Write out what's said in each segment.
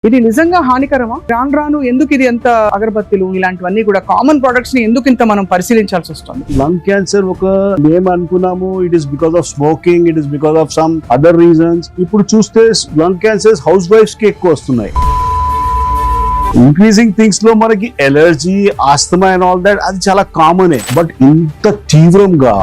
ఇది నిజంగా హానికరమా? రాను రాను ఎందుకు ఇది ఎంత అగరబత్తులు ఇలాంటివన్నీ కూడా కామన్ ప్రొడక్ట్స్ ని ఎందుకు ఇంత మనం పరిశీలించాల్సి వస్తుంది? లంగ్ క్యాన్సర్ ఒక మేము అనుకున్నాము it is because of smoking, it is because of some other reasons. ఇప్పుడు చూస్తే లంగ్ క్యాన్సర్స్ హౌస్ వైఫ్స్ కి ఎక్కువ వస్తున్నాయి. ఇంక్రీజింగ్ థింగ్స్ లో మనకి allergy, asthma and all that అది చాలా కామనే. బట్ ఇంత తీవ్రంగా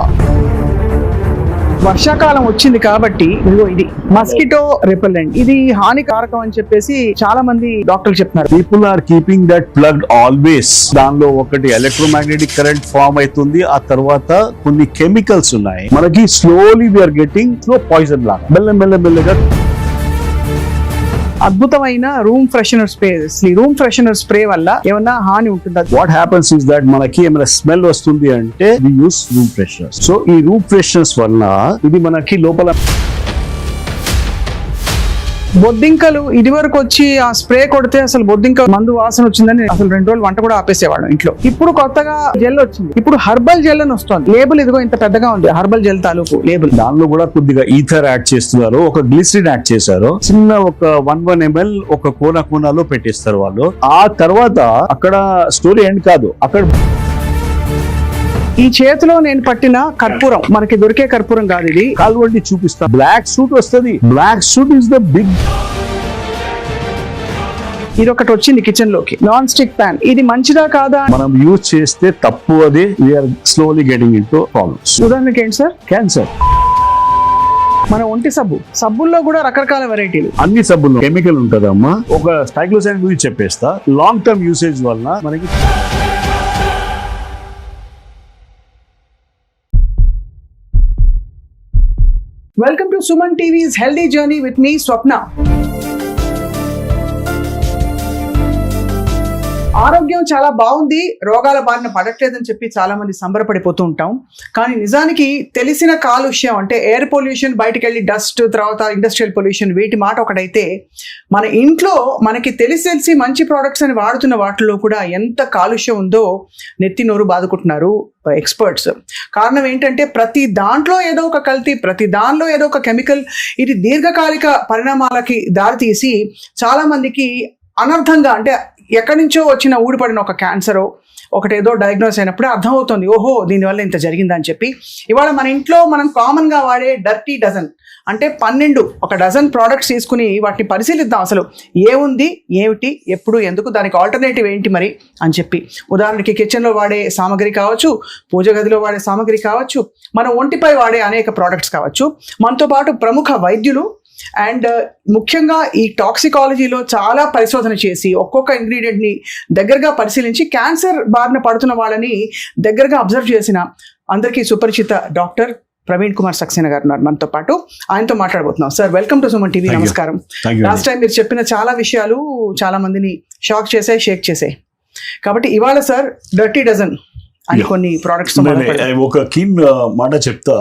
వర్షాకాలం వచ్చింది కాబట్టి ఇదిగో ఇది మస్కిటో రిపెల్లెంట్, ఇది హానికారకం అని చెప్పేసి చాలా మంది డాక్టర్లు చెప్తున్నారు. People are keeping that plugged always. దానిలో ఒకటి ఎలక్ట్రోమాగ్నెటిక్ కరెంట్ ఫార్మ్ అవుతుంది, ఆ తర్వాత కొన్ని కెమికల్స్ ఉన్నాయి. మనకి slowly we are getting slow poison లాగా మెల్లమెల్లగా. అద్భుతమైన రూమ్ ఫ్రెషనర్ స్ప్రే. ఈ రూమ్ ఫ్రెషనర్ స్ప్రే వల్ల ఏమన్నా హాని ఉంటుందా? వాట్ హ్యాపన్స్ ఇస్ దట్ మనకి ఏమైనా స్మెల్ వస్తుంది అంటే వి యూస్ రూమ్ ఫ్రెషనర్స్. సో ఈ రూమ్ ఫ్రెషనర్స్ వల్ల ఇది మనకి లోపల బొద్దింకలు ఇది వరకు వచ్చి ఆ స్ప్రే కొడితే అసలు బొద్దింక మందు వాసన వచ్చిందని అసలు 2 రోజులు వంట కూడా ఆపేసేవాళ్ళం ఇంట్లో. ఇప్పుడు కొత్తగా జెల్ వచ్చింది, ఇప్పుడు హర్బల్ జెల్ అని వస్తుంది. లేబుల్ ఇదిగో ఇంత పెద్దగా ఉంది, హర్బల్ జెల్ తాలూకు లేబుల్. దానిలో కూడా కొద్దిగా ఈథర్ యాడ్ చేస్తున్నారు, ఒక గ్లిసరిన్ యాడ్ చేశారు. చిన్న ఒక 1 ml ఒక కోనాలో పెట్టేస్తారు వాళ్ళు. ఆ తర్వాత అక్కడ స్టోరీ ఎండ్ కాదు, అక్కడ ఈ చేతిలో నేను పట్టిన కర్పూరం మనకి దొరికే కర్పూరం కాదు, ఇది కాల్వండి చూపిస్తా. బ్లాక్ సూట్ వస్తుంది. Black suit is the big. ఇది ఒకటి వచ్చింది కిచెన్ లోకి, నాన్ స్టిక్ ప్యాన్. ఇది మంచిదా కాదా? మనం యూజ్ చేస్తే తప్పు. అది we are slowly getting into problems. ఉదాహరణకి ఏంటి సార్? క్యాన్సర్. మన ఒంటి సబ్బుల్లో కూడా రకరకాల వెరైటీలు. అన్ని సబ్బుల్లో కెమికల్ ఉంటదమ్మా. ఒక సైక్లోసైన్ గురించి చెప్పేస్తా. లాంగ్ టర్మ్ యూసేజ్ వల్ల మనకి welcome to Suman TV's healthy journey with me Swapna. ఆరోగ్యం చాలా బాగుంది, రోగాల బారిన పడట్లేదని చెప్పి చాలా మంది సంబరపడిపోతూ ఉంటాం. కానీ నిజానికి తెలిసిన కాలుష్యం అంటే ఎయిర్ పొల్యూషన్, బయటకు వెళ్ళి డస్ట్, తర్వాత ఇండస్ట్రియల్ పొల్యూషన్, వీటి మాట ఒకటైతే మన ఇంట్లో మనకి తెలిసి మంచి ప్రోడక్ట్స్ అని వాడుతున్న వాటిల్లో కూడా ఎంత కాలుష్యం ఉందో నెత్తి నోరు బాదుకుంటున్నారు ఎక్స్పర్ట్స్. కారణం ఏంటంటే ప్రతి దాంట్లో ఏదో ఒక కల్తీ, ప్రతి దానిలో ఏదో ఒక కెమికల్. ఇది దీర్ఘకాలిక పరిణామాలకి దారితీసి చాలా మందికి అనర్థంగా, అంటే ఎక్కడి నుంచో వచ్చిన ఊడిపడిన ఒక క్యాన్సరో ఒకటేదో డయాగ్నోస్ అయినప్పుడే అర్థమవుతుంది, ఓహో దీనివల్ల ఇంత జరిగిందని చెప్పి. ఇవాళ మన ఇంట్లో మనం కామన్గా వాడే డర్టీ డజన్ అంటే 12 ఒక డజన్ ప్రోడక్ట్స్ తీసుకుని వాటిని పరిశీలిద్దాం. అసలు ఏముంది, ఏమిటి, ఎప్పుడు, ఎందుకు, దానికి ఆల్టర్నేటివ్ ఏంటి మరి అని చెప్పి. ఉదాహరణకి కిచెన్లో వాడే సామాగ్రి కావచ్చు, పూజ గదిలో వాడే సామాగ్రి కావచ్చు, మన ఒంటిపై వాడే అనేక ప్రోడక్ట్స్ కావచ్చు. మనతో పాటు ప్రముఖ వైద్యులు అండ్ ముఖ్యంగా ఈ టాక్సికాలజీలో చాలా పరిశోధన చేసి ఒక్కొక్క ఇంగ్రీడియంట్ని దగ్గరగా పరిశీలించి క్యాన్సర్ బారిన పడుతున్న వాళ్ళని దగ్గరగా అబ్జర్వ్ చేసిన అందరికీ సుపరిచిత డాక్టర్ ప్రవీణ్ కుమార్ సక్సేనా గారు ఉన్నారు మనతో పాటు. ఆయనతో మాట్లాడబోతున్నాం. Sir, welcome to Suman TV. నమస్కారం. లాస్ట్ టైం మీరు చెప్పిన చాలా విషయాలు చాలా మందిని షాక్ చేసాయి, షేక్ చేసాయి. కాబట్టి ఇవాళ సార్ డర్టీ డజన్ అని కొన్ని ప్రోడక్ట్స్ ఒక కీన్ మాట చెప్తా.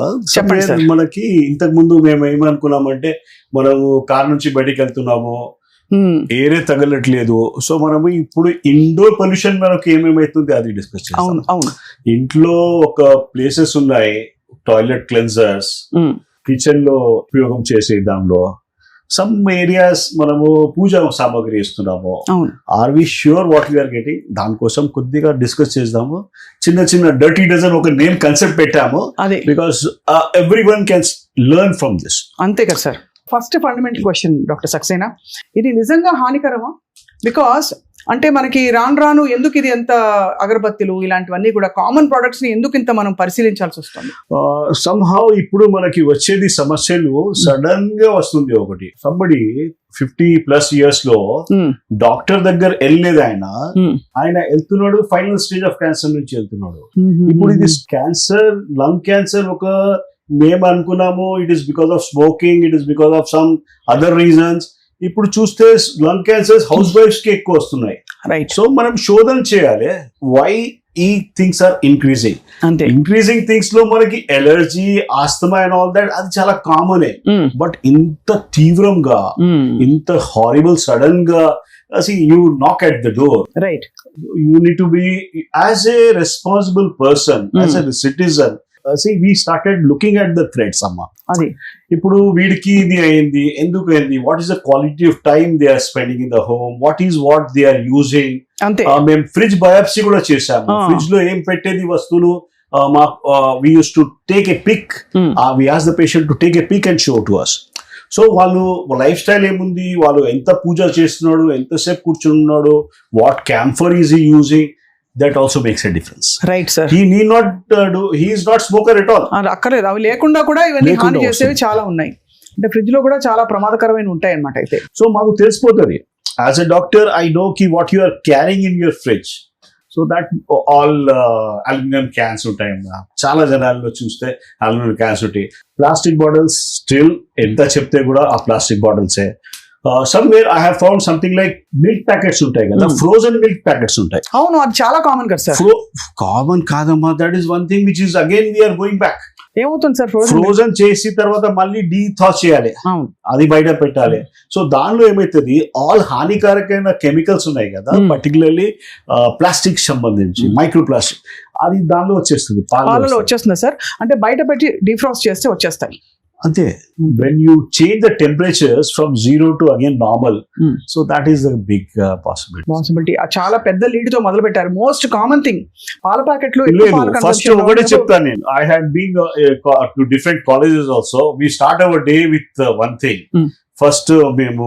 మనకి ఇంతకు ముందు మేము ఏమనుకున్నామంటే మనము కార్ నుంచి బయటికి వెళ్తున్నాము, ఏరే తగలట్లేదు. సో మనము ఇప్పుడు ఇండోర్ పొల్యూషన్ మనకు ఏమేమైతుంది అది డిస్కస్ చేస్తాం. ఇంట్లో ఒక ప్లేసెస్ ఉన్నాయి, టాయిలెట్ క్లెన్జర్స్, కిచెన్ లో ఉపయోగం చేసే దానిలో సమ్ ఏరియాస్ మనము పూజ సామాగ్రి ఇస్తున్నాము. Are we sure what we are getting? దానికోసం కొద్దిగా డిస్కస్ చేద్దాము. చిన్న డర్టీ డజన్ ఒక నేమ్ కన్సెప్ట్ పెట్టాము, because everyone can learn from this. అంతే కదా sir. First fundamental question doctor Saxena, ఇది నిజంగా హానికరమా? బికాస్ అంటే మనకి రాను రాను ఎందుకు ఇది ఎంత అగరబత్తులు ఇలాంటివన్నీ కూడా కామన్ ప్రొడక్ట్స్ ని ఎందుకు ఇంత మనం పరిశీలించాల్సి వస్తుంది? సమ్హౌ ఇప్పుడు మనకి వచ్చేది సమస్యలు సడన్ గా వస్తుంది. ఒకటి సంబడి 50+ years లో డాక్టర్ దగ్గర వెళ్ళలేదు, ఆయన వెళ్తున్నాడు ఫైనల్ స్టేజ్ ఆఫ్ క్యాన్సర్ నుంచి వెళ్తున్నాడు. ఇప్పుడు ఇది క్యాన్సర్, లంగ్ క్యాన్సర్ ఒక మేము అనుకున్నాము it is because of smoking, it is because of some other reasons. ఇప్పుడు చూస్తే లంగ్ క్యాన్సర్స్ హౌస్ వైఫ్స్ కి ఎక్కువ వస్తున్నాయి. సో మనం శోధన చేయాలి, వై ఈ things are increasing. Increasing things లో మనకి allergy, asthma and all that అది చాలా కామనే. బట్ ఇంత తీవ్రంగా, ఇంత హారిబుల్ సడన్ గా, you knock at the door, right? You need to be as a responsible person, as a citizen, we started looking at the threads అమ్మా. అది ఇప్పుడు వీడికి ఇది అయింది, ఎందుకు అయింది, what is the quality of time they are spending in the home, what they are using. అంతే. మేము ఫ్రిడ్జ్ బయాప్సీ కూడా చేసాము. ఫ్రిడ్జ్ లో ఏం పెట్టేది వస్తువులు, we used to take a pic. We asked the patient to take a pic and show to us. So వాళ్ళు life style ఏముంది, వాళ్ళు ఎంత పూజ చేస్తున్నాడు, ఎంతసేపు కూర్చున్నాడు, what camphor is he using, that also makes a difference. Right sir. He is not smoker at all. అక్కర్లేదు, అవి లేకుండా కూడా ఇవన్నీ హాని చేసేవి చాలా ఉన్నాయి. అంటే ఫ్రిడ్జ్ లో కూడా చాలా ప్రమాదకరమైన ఉంటాయి అన్నమాట. అయితే సో మాకు తెలిసిపోతుంది. As a doctor I know కి what you are carrying in your fridge. So that all aluminium cans ఉంటాయి. చాలా జనాల్లో చూస్తే అల్యూమినియం క్యాన్స్ ఉంటాయి. ప్లాస్టిక్ బాటిల్స్ స్టిల్ ఎంత చెప్తే కూడా ఆ ప్లాస్టిక్ బాటిల్సే. Somewhere I have found something like milk packets ఉంటాయి కదా, ఫ్రోజన్ మిల్క్ ప్యాకెట్స్ ఉంటాయి. అవును, అది చాలా కామన్ కదా సార్. కామన్ కాదమ్మా, that is one thing which is again we are going back. ఏమవుతుంది సార్, ఫ్రోజన్ చేసి తర్వాత మళ్ళీ డీథా చేయాలి, అది బయట పెట్టాలి. సో దానిలో ఏమైతుంది, ఆల్ హానికారకమైన కెమికల్స్ ఉన్నాయి కదా, పర్టికులర్లీ ప్లాస్టిక్ సంబంధించి మైక్రో ప్లాస్టిక్, అది దానిలో వచ్చేస్తుంది, పాలలో వచ్చేస్తుంది సార్. అంటే బయట పెట్టి డీఫ్రాస్ట్ చేస్తే వచ్చేస్తాయి అంతే. When you change the temperatures from 0 to again normal, so that is a big possibility. చాలా పెద్ద లీడ్ తో మొదలు పెట్టారు. మోస్ట్ కామన్ థింగ్ పాల ప్యాకెట్లు. ఫస్ట్ ఒకటే చెప్తాను నేను, I had been to different colleges also. We start our day with one thing. First మేము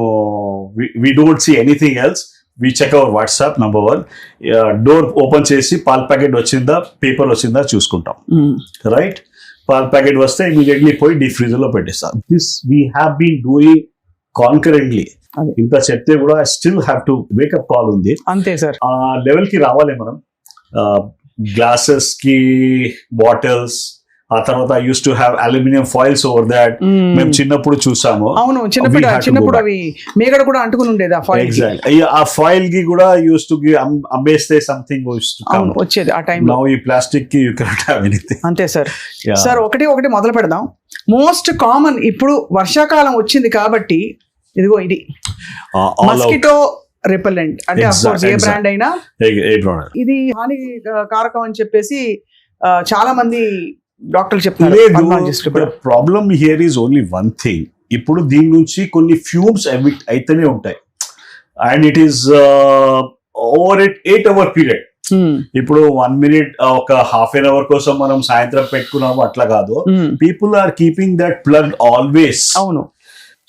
we don't see anything else, we check our WhatsApp number 1. Door open చేసి పాల packet వచ్చిందా, paper వచ్చిందా చూసుకుంటాం, రైట్. పాల ప్యాకెట్ వస్తే immediately పోయి deep freezer లో పెట్టేస్తాం. This we have been doing concurrently. ఇంత చెప్తే కూడా I still have to wake up call ఉంది. అంతే సార్. ఆ లెవెల్ కి రావాలి మనం. గ్లాసెస్ కి, బాటిల్స్, ఆ తర్వాత I use to have aluminium foils over that. మేము చిన్నప్పుడు చూసాము. అవును, చిన్నప్పుడు అవి మేగడ కూడా అంటుకుని ఉండేది ఆ ఫాయిల్. ఎగ్జాక్ట్లీ, ఆ ఫాయిల్ కి కూడా యూస్ టు అమ్మేస్తే సంథింగ్ వచ్చేది ఆ టైం. నౌ ఈ ప్లాస్టిక్ కి యూ కెనాట్ హావ్ ఎనీథింగ్. అంతే సార్. సార్ ఒకటి మొదలు పెడదాం. మోస్ట్ కామన్ ఇప్పుడు వర్షాకాలం వచ్చింది కాబట్టి ఇదిగో ఇది మస్కిటో రిపెల్లెంట్. అంటే ఏ బ్రాండ్ అయినా ఇది హానికారకం అని చెప్పేసి చాలా మంది డాక్టర్లు చెప్తారు. Problem here is only one thing. ఇప్పుడు దీని నుంచి కొన్ని ఫ్యూమ్స్ ఎమిట్ అయితేనే ఉంటాయి, and it is over 8 hour period. ఇప్పుడు 1 minute ఒక హాఫ్ అన్ అవర్ కోసం మనం సాయంత్రం పెట్టుకున్నాము అట్లా కాదు. People are keeping that plug always. అవును.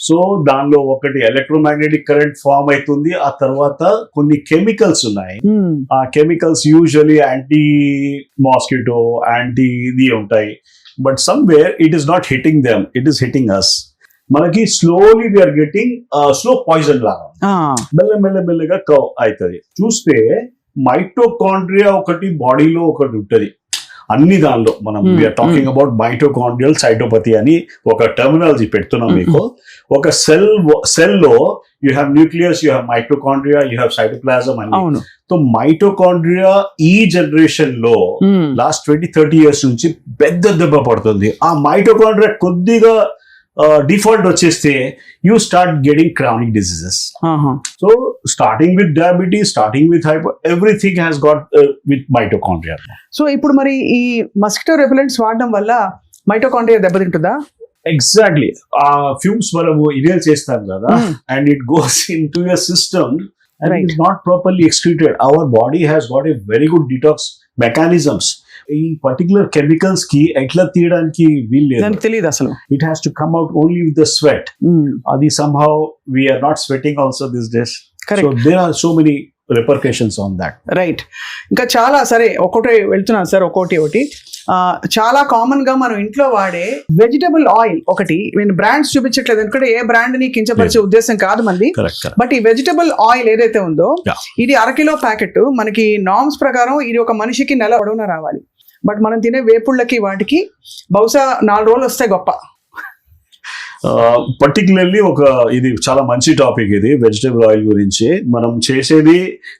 సో దానిలో ఒకటి ఎలక్ట్రోమాగ్నెటిక్ కరెంట్ ఫార్మ్ అవుతుంది. ఆ తర్వాత కొన్ని కెమికల్స్ ఉన్నాయి. ఆ chemicals usually anti mosquito, anti ఇది ఉంటాయి. But somewhere it is not hitting them, it is hitting us. మనకి slowly we are getting slow poison లాగా మెల్లగా అవుతుంది. చూస్తే మైటోకాండ్రియా ఒకటి బాడీలో ఒకటి ఉంటుంది. అన్ని దానిలో మనం వీఆర్ టాకింగ్ అబౌట్ మైటోకాండ్రియల్ సైటోపతి అని ఒక టర్మినాలజీ పెడుతున్నాం మీకు. ఒక సెల్ లో you have nucleus, you have mitochondria, you have cytoplasm అని. సో మైటోకాండ్రియా ఈ జనరేషన్ లో లాస్ట్ 20-30 years నుంచి పెద్ద దెబ్బ పడుతుంది. ఆ మైటోకాండ్రియా కొద్దిగా డిఫాల్ట్ వచ్చేస్తే you start getting chronic diseases. So starting with diabetes, starting with hyper, everything has got with mitochondria. So ఇప్పుడు మరి ఈ మస్కిటో రెపెలెంట్స్ వాడడం వల్ల మైటోకాండ్రియా దెబ్బతింటుందా? ఎగ్జాక్ట్లీ. ఆ ఫ్యూమ్స్ మనము ఇన్హేల్ చేస్తాం కదా, and it goes in to your system and it is not properly excreted. Our body has got a very good detox mechanisms. ఈ పర్టికులర్ కెమికల్స్ కి ఎట్లా తీయడానికి వీల్లేదు, తెలియదు అసలు. It has to come out only with the sweat. అది somehow we are not sweating also these days. Correct. So there are so many repercussions on that. Right. ఇంకా చాలా సరే ఒకటి వెళ్తున్నాను సార్, ఒకటి చాలా కామన్ గా మనం ఇంట్లో వాడే వెజిటబుల్ ఆయిల్ ఒకటి. నేను బ్రాండ్స్ చూపించట్లేదు ఎందుకంటే ఏ బ్రాండ్ ని కించపరిచే ఉద్దేశం కాదు మంది. బట్ ఈ వెజిటబుల్ ఆయిల్ ఏదైతే ఉందో ఇది 1 kilo ప్యాకెట్. మనకి నార్మ్స్ ప్రకారం ఇది ఒక మనిషికి నెల పొడవునా రావాలి. బట్ మనం తినే వేపుళ్ళకి వాటికి బహుశా 4 రోజులు వస్తాయి గొప్ప. పర్టికులర్లీ ఇది చాలా మంచి టాపిక్, ఇది వెజిటబుల్ ఆయిల్ గురించి మనం చేసేది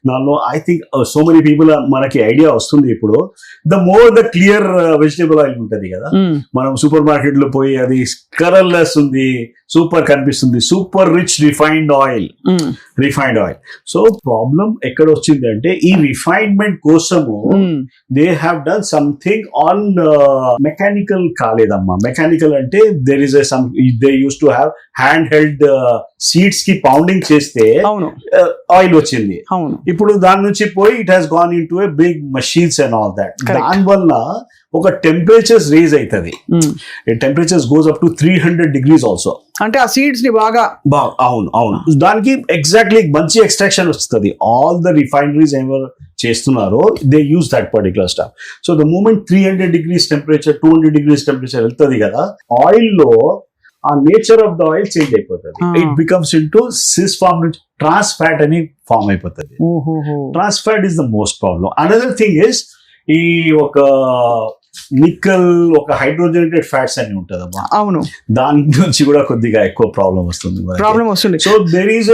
దానిలో. I think so many people మనకి ఐడియా వస్తుంది ఇప్పుడు. The more the clear vegetable oil ఉంటది కదా, మనం సూపర్ మార్కెట్ లో పోయి అది కలర్లెస్ ఉంది, సూపర్ కనిపిస్తుంది, super rich refined oil. So problem ఎక్కడ వచ్చింది అంటే ఈ రిఫైన్మెంట్ కోసము they have done something on mechanical కాలేదమ్మా. మెకానికల్ అంటే there is they use to have hand held seeds కి పౌండింగ్ చేస్తే ఆయిల్ వచ్చింది. ఇప్పుడు దాని నుంచి పోయి it has gone in to a big machines and all that. దాని వల్ల ఒక టెంపరేచర్స్ రేజ్ అవుతుంది. Temperatures goes up to 300 degrees also. అంటే ఆ సీడ్స్ ని బాగా అవును దానికి ఎగ్జాక్ట్లీ మంచి ఎక్స్ట్రాక్షన్ వస్తుంది. ఆల్ ద రిఫైనరీస్ ఎవరు చేస్తున్నారో they use that particular stuff. So the moment 300 degrees temperature 200 degrees temperature వెళ్తుంది కదా, ఆయిల్ లో ఆ nature of the oil change అయిపోతుంది. It becomes in to cis form నుంచి ట్రాన్స్ ఫ్యాట్ అని ఫార్మ్ అయిపోతుంది. Trans fat is the most problem. Another thing is ఈ ఒక నిక్కల్ ఒక హైడ్రోజనేటెడ్ ఫ్యాట్స్ అని ఉంటదమ్మా. అవును, దాని నుంచి కూడా కొద్దిగా ఎక్కువ ప్రాబ్లం వస్తుంది. So there is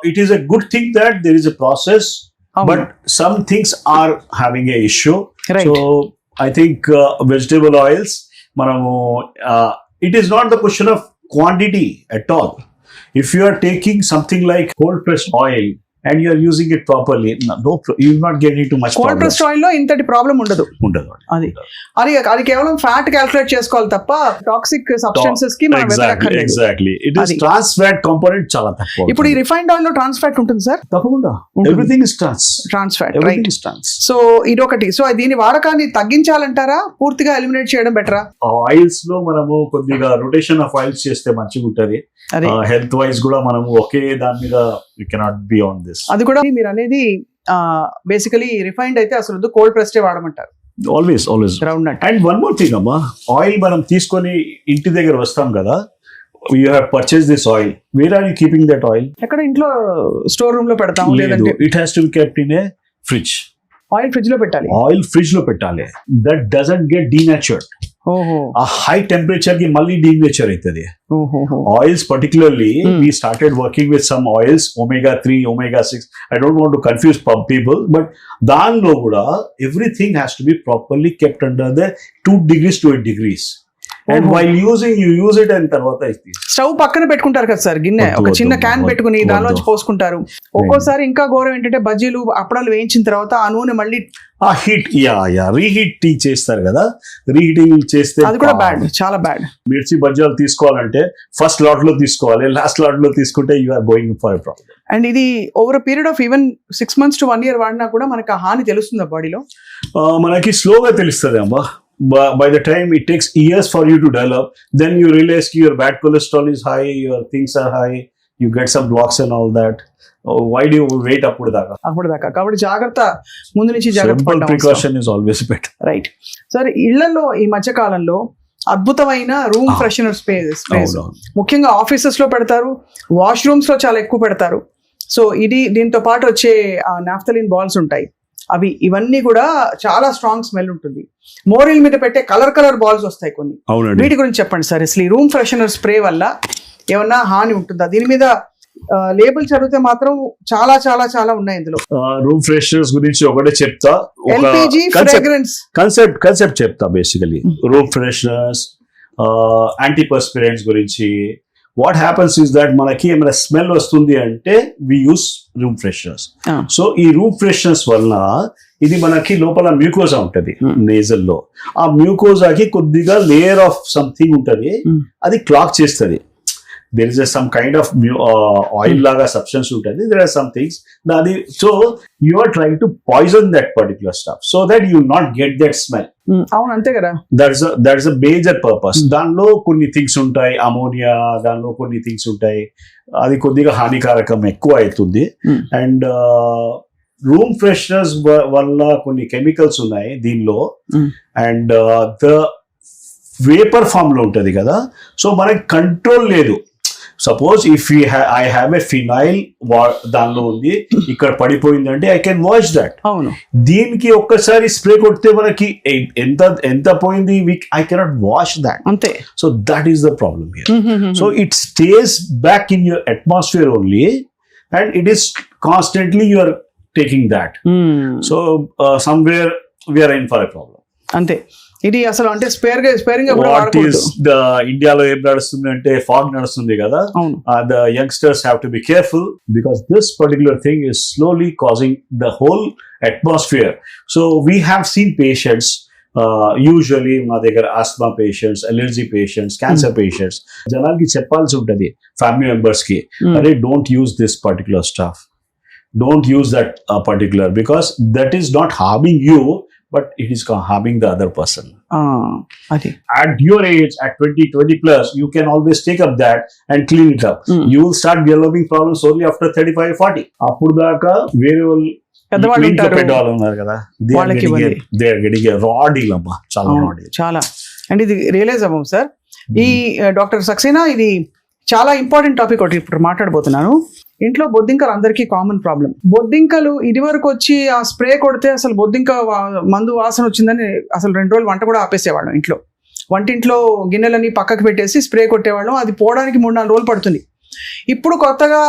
it is a good thing that there is a process, but some things are having a issue. So I think vegetable oils మనము it is not the question of quantity at all. If you are taking something like cold pressed oil and you are using it properly, you will not get into much cold pressed oil lo intati problem undadu అది కేవలం fat calculate చేసుకోవాలి తప్ప toxic substances కి మనం వెతకక్కర్లేదు. Exactly it is trans fat component చాలా తక్కువ. ఇప్పుడు ఈ రిఫైన్డ్ ఆయిల్ లో ట్రాన్స్ ఫ్యాట్ ఉంటుంది సార్? తప్పకుండా, everything is trans fat, right? So ఇదొకటి. సో దీని వాడకాన్ని తగ్గించాలంటారా, పూర్తిగా ఎలిమినేట్ చేయడం బెటరా? ఆయిల్స్ లో మనము కొద్దిగా రొటేషన్ ఆఫ్ ఆయిల్స్ చేస్తే మంచిగా ఉంటది. హెల్త్ వైజ్ కూడా మనము ఒకే దాని మీద you cannot be on this. అది కూడా మీరు అనేది బేసికలీ రిఫైన్డ్ అయితే అసలు కోల్డ్ ప్రెస్డ్ వాడమంటారు. Always ground nut. And one more thing అమ్మా, ఆయిల్ మనం తీసుకొని ఇంటి దగ్గర వస్తాం కదా, you have purchase this oil, where are you keeping that oil? ఎక్కడ ఇంట్లో స్టోర్ రూమ్ లో పెడతాం, లేదంటే it has to be kept in a fridge. Oil fridge లో పెట్టాలి. That doesn't get denatured. ఆ హై టెంపరేచర్ కి మళ్ళీ డీనేచర్ అవుతుంది. Oils particularly we started working with some oils, omega-3, omega-6. I don't want to confuse people, but దానిలో కూడా everything has to be properly kept under the 2 degrees to 8 degrees. And while using, you use it and తర్వాత stove పక్కన పెట్టుకుంటారు కదా sir, గిన్నె ఒక చిన్న can పెట్టుకుని దానిలోంచి పోసుకుంటారు. ఒక్కోసారి ఇంకా ఘోరం ఏంటంటే బజ్జీలు అప్పడాలు వేయించిన తర్వాత ఆ నూనె మళ్ళీ ఆ హీట్ రీహీటింగ్ చేస్తారు కదా, రీహీటింగ్ చేస్తే అది కూడా బ్యాడ్, చాలా బ్యాడ్. మిర్చి బజ్జీలు తీసుకోవాలంటే ఫస్ట్ లాట్ లో తీసుకోవాలి, లాస్ట్ లాట్ లో తీసుకుంటే you are going for a problem. And ఇది over a period of even 6 months to 1 year వాడినా కూడా మనకి ఆ హాని తెలుస్తుందా బాడీలో? మనకి స్లోగా తెలుస్తుంది అమ్మా. By the time it takes years for you to develop, then you realize your bad cholesterol is high, your things are high, you get some blocks and all that. Why do you wait అప్పుడు దాకా? కాబట్టి జాగ్రత్త, ముందు నుంచి జాగ్రత్త. Simple precaution is always better. Right sir, ఇళ్లలో ఈ మధ్య కాలంలో అద్భుతమైన రూమ్ ఫ్రెషనర్ స్ప్రేస్ ముఖ్యంగా ఆఫీసెస్ లో పెడతారు, వాష్రూమ్స్ లో చాలా ఎక్కువ పెడతారు. సో దీంతో పాటు వచ్చే నాఫ్థలిన్ బాల్స్ ఉంటాయి, ఇవన్నీ కూడా చాలా స్ట్రాంగ్ స్మెల్ ఉంటుంది. మోరిల్ మీద పెట్టే కలర్ బాల్స్ వస్తాయి కొన్ని. వీటి గురించి చెప్పండి సార్. అసలు ఈ రూమ్ ఫ్రెషనర్ స్ప్రే వల్ల ఏమన్నా హాని ఉంటుందా? దీని మీద లేబుల్ చదివితే మాత్రం చాలా చాలా చాలా ఉన్నాయి ఇందులో. రూమ్ ఫ్రెషనర్స్ గురించి ఒకటే చెప్తా, ఎల్పిజి ఫ్రేగ్రెన్స్ కాన్సెప్ట్ చెప్తా. బేసికలీ రూమ్ ఫ్రెషనర్స్, యాంటీపర్స్పిరెంట్స్ గురించి. వాట్ హ్యాపన్స్ ఇస్ దట్ మనకి ఏమైనా స్మెల్ వస్తుంది అంటే వి యూస్ రూమ్ ఫ్రెషనర్స్. సో ఈ రూమ్ ఫ్రెషనర్స్ వలన ఇది మనకి లోపల మ్యూకోజా ఉంటది నేజల్ లో, ఆ మ్యూకోజాకి కొద్దిగా లేయర్ ఆఫ్ సంథింగ్ ఉంటది, అది క్లాక్ చేస్తుంది. there is some kind of oil laga substance ఉంటుంది. There are some things so you are trying to poison that particular stuff so that you not get that smell. అవును, అంతే కదా. that is a major purpose. దానిలో కొన్ని things ఉంటాయి, ammonia, దానిలో కొన్ని things ఉంటాయి, అది కొద్దిగా హానికారకం ఎక్కువ అవుతుంది. అండ్ రూమ్ ఫ్రెషనర్స్ వల్ల కొన్ని కెమికల్స్ ఉన్నాయి దీనిలో, అండ్ ద వేపర్ ఫామ్ లో ఉంటది కదా, సో మనకి కంట్రోల్ లేదు. Suppose if I have a phenyl దానిలో ఉంది, ఇక్కడ పడిపోయిందంటే ఐ కెన్ వాష్ దట్. అవును, దీనికి ఒక్కసారి స్ప్రే కొడితే మనకి ఎంత పోయింది, ఐ కెనాట్ వాష్ దాట్. అంతే. So that is the problem here. So it stays back in your atmosphere only, and it is constantly you are taking that. So somewhere we are in for a problem. అంతే. ఇది అసలు అంటే sparing ఇండియాలో ఏం నడుస్తుంది అంటే fog నడుస్తుంది కదా. The youngsters have to be careful because this particular thing is slowly causing the whole atmosphere. So we have seen patients, usually మా దగ్గర Asma patients, allergy patients, cancer patients, జనాలకి చెప్పాల్సి ఉంటుంది ఫ్యామిలీ మెంబర్స్ కి, అరే don't use this particular stuff, don't use that particular, because that is not harming you, but it is harming the other person. At your age, at 20 plus, you can always take up that and clean it up. You will start developing problems only after 35, 40. Appudu daaka vere పెద్దవాళ్ళు ఉన్నారు కదా, they are getting a raw deal అమ్మా, చాలా. And ఇది realise అవ్వం sir. ఈ doctor Saxena, ఇది చాలా important topic ఒకటి ఇప్పుడు మాట్లాడబోతున్నాను. ఇంట్లో బొద్దింకలు అందరికీ కామన్ ప్రాబ్లం. బొద్దింకలు ఇది వరకు వచ్చి ఆ స్ప్రే కొడితే అసలు బొద్దింక మందు వాసన వచ్చిందని అసలు 2 రోజులు వంట కూడా ఆపేసేవాళ్ళం. ఇంట్లో వంటింట్లో గిన్నెలని పక్కకు పెట్టేసి స్ప్రే కొట్టేవాళ్ళం. అది పోవడానికి 3-4 రోజులు పడుతుంది. ఇప్పుడు కొత్తగా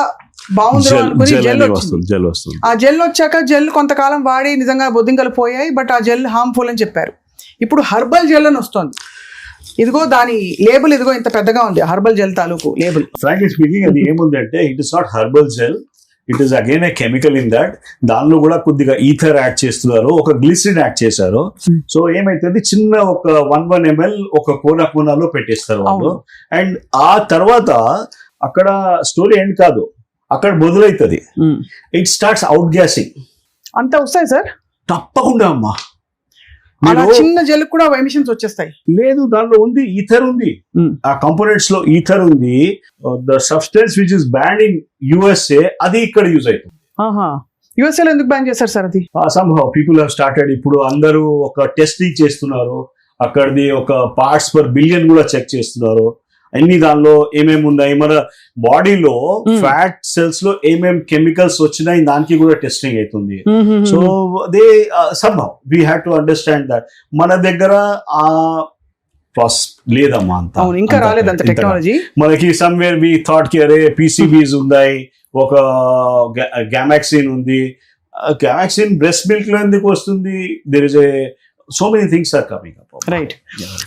బాగుంది అనుకుని జెల్ వచ్చింది. ఆ జెల్ వచ్చాక జెల్ కొంతకాలం వాడి నిజంగా బొద్దింకలు పోయాయి, బట్ ఆ జెల్ హార్మ్ఫుల్ అని చెప్పారు. ఇప్పుడు హర్బల్ జెల్ అని వస్తుంది. ఇదిగో దాని లేబుల్ ఇదిగో ఇంత పెద్దగా ఉంది, హర్బల్ జెల్ తాలూకు లేబుల్. ఫ్రాంక్లీ స్పీకింగ్ అది ఏముందంటే it is not herbal gel, it is again a chemical in that. దానిలో కూడా కొద్దిగా ఈథర్ యాడ్ చేస్తున్నారు, ఒక గ్లిసరిన్ యాడ్ చేశారు. సో ఏమైతుంది, చిన్న ఒక 1 ml ఒక కోనాలో పెట్టేస్తారు వాళ్ళు. అండ్ ఆ తర్వాత అక్కడ స్టోరీ ఎండ్ కాదు, అక్కడ మొదలవుతుంది. It starts out guessing. అంత వస్తాయి సార్? తప్పకుండా అమ్మా. చిన్న జెల్ కూడా ఎమిషన్స్ వచ్చేస్తాయి. లేదు, దానిలో ఉంది ఈథర్ ఉంది, ఆ కంపోనెంట్స్ లో ఈథర్ ఉంది. The substance which is banned in USA, అది ఇక్కడ యూజ్ అవుతుంది. USA లో ఎందుకు బ్యాన్ చేశారు సార్ అది? somehow people have started, ఇప్పుడు అందరూ ఒక టెస్టింగ్ చేస్తున్నారు, అక్కడిది ఒక పార్ట్స్ పర్ బిలియన్ కూడా చెక్ చేస్తున్నారు. అన్ని దానిలో ఏమేమి ఉన్నాయి, మన బాడీలో ఫ్యాట్ సెల్స్ లో ఏమేమి కెమికల్స్ వచ్చినాయి దానికి కూడా టెస్టింగ్ అవుతుంది. So they somehow we have to understand that మన దగ్గర ఆ ప్రాసెస్ లేదమ్మా, అంత ఇంకా రాలేదు అంత టెక్నాలజీ మనకి. సమ్వేర్ వి థాట్ కి అరే PCBs ఉన్నాయి, ఒక గ్యామాక్సిన్ ఉంది. గ్యామాక్సిన్ బ్రెస్ట్ మిల్క్ లో ఎందుకు వస్తుంది? There is a so many things are coming up. Right.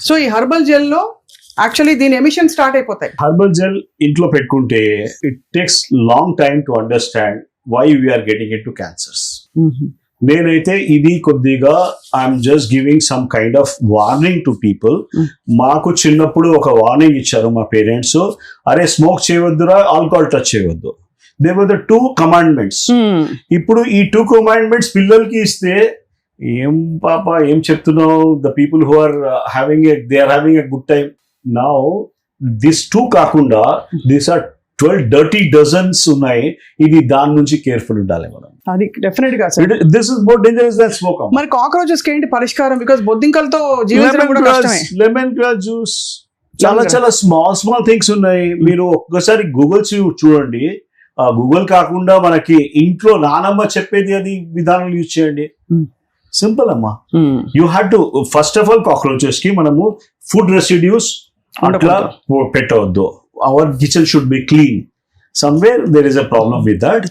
So ఈ హర్బల్ జెల్ లో యాక్చువల్లీ దీని ఎమిషన్ స్టార్ట్ అయిపోతాయి. హర్బల్ జెల్ ఇంట్లో పెట్టుకుంటే it takes long time to understand why we are getting in to cancers. నేనైతే ఇది కొద్దిగా I'm just giving some kind of warning to people. మాకు చిన్నప్పుడు ఒక వార్నింగ్ ఇచ్చారు మా పేరెంట్స్, అరే స్మోక్ చేయవద్దురా, ఆల్కహాల్ టచ్ చేయవద్దు. They were the 2 commandments. ఇప్పుడు ఈ 2 commandments పిల్లలకి ఇస్తే ఏం పాప ఏం చెప్తున్నావు? The people who are they are having a good time. Now this 2 కాకుండా these are 12 dirty dozens ఉన్నాయి. ఇది దాని నుంచి కేర్ఫుల్ ఉండాలి మనం. అది డెఫినెట్ గా sir. This is more dangerous than smoke. మరి కాక్రోచెస్ కి ఏంటి పరిష్కారం? బికాజ్ బొద్దింకలతో జీవించడం కూడా కష్టమే. లెమన్ గ్రాస్ జ్యూస్, చాలా స్మాల్ థింగ్స్ ఉన్నాయి. మీరు ఒక్కసారి గూగుల్ చూడండి. గూగుల్ కాకుండా మనకి ఇంట్లో నానమ్మ చెప్పేది అది విధానం యూజ్ చేయండి. సింపుల్ అమ్మా. You have to first of all cockroaches కి మనము ఫుడ్ రెసిడ్యూస్ అట్లా పెట్టవద్దు. Our kitchen should be clean. Somewhere there is a problem with that.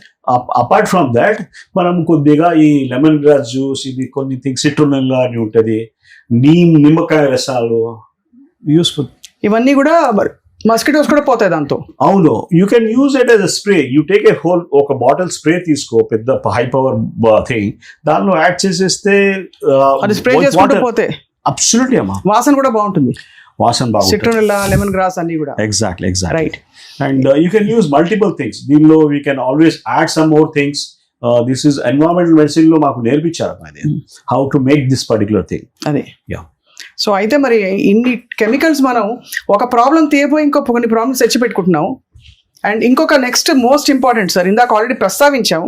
Apart from that మనం కొద్దిగా ఈ లెమన్ గ్రాస్ జ్యూస్, ఇది కొన్ని థింగ్స్ సిట్రునెల్లా అని ఉంటుంది, నిమ్మకాయ రసాలు యూస్ఫుల్. ఇవన్నీ కూడా మస్కిటోస్ కూడా పోతాయి దాంతో. అవును, you can use it as a spray. You take a whole, ఒక బాటిల్ స్ప్రే తీసుకో, పెద్ద హై పవర్ థింగ్, దానిలో యాడ్ చేసేస్తే అది స్ప్రే చేసుకుంటూ పోతే అబ్సల్యూట్లీ అమ్మా, వాసన కూడా బాగుంటుంది. వాసన బాగుంటుంది. సిట్రునెల్లా, లెమన్ గ్రాస్ అన్ని కూడా. Exactly. Right. And you can use multiple things. దీనిలో we can always add some more things. This is environmental medicine లో మాకు నేర్పించారు అది, how to make this particular thing. అదే. సో అయితే మరి ఇన్ని కెమికల్స్ మనం ఒక ప్రాబ్లం తీయబోయి ఇంకో కొన్ని ప్రాబ్లమ్స్ తెచ్చి పెట్టుకుంటున్నాం. అండ్ ఇంకొక నెక్స్ట్ మోస్ట్ ఇంపార్టెంట్ సార్, ఇందాక ఆల్రెడీ ప్రస్తావించాము,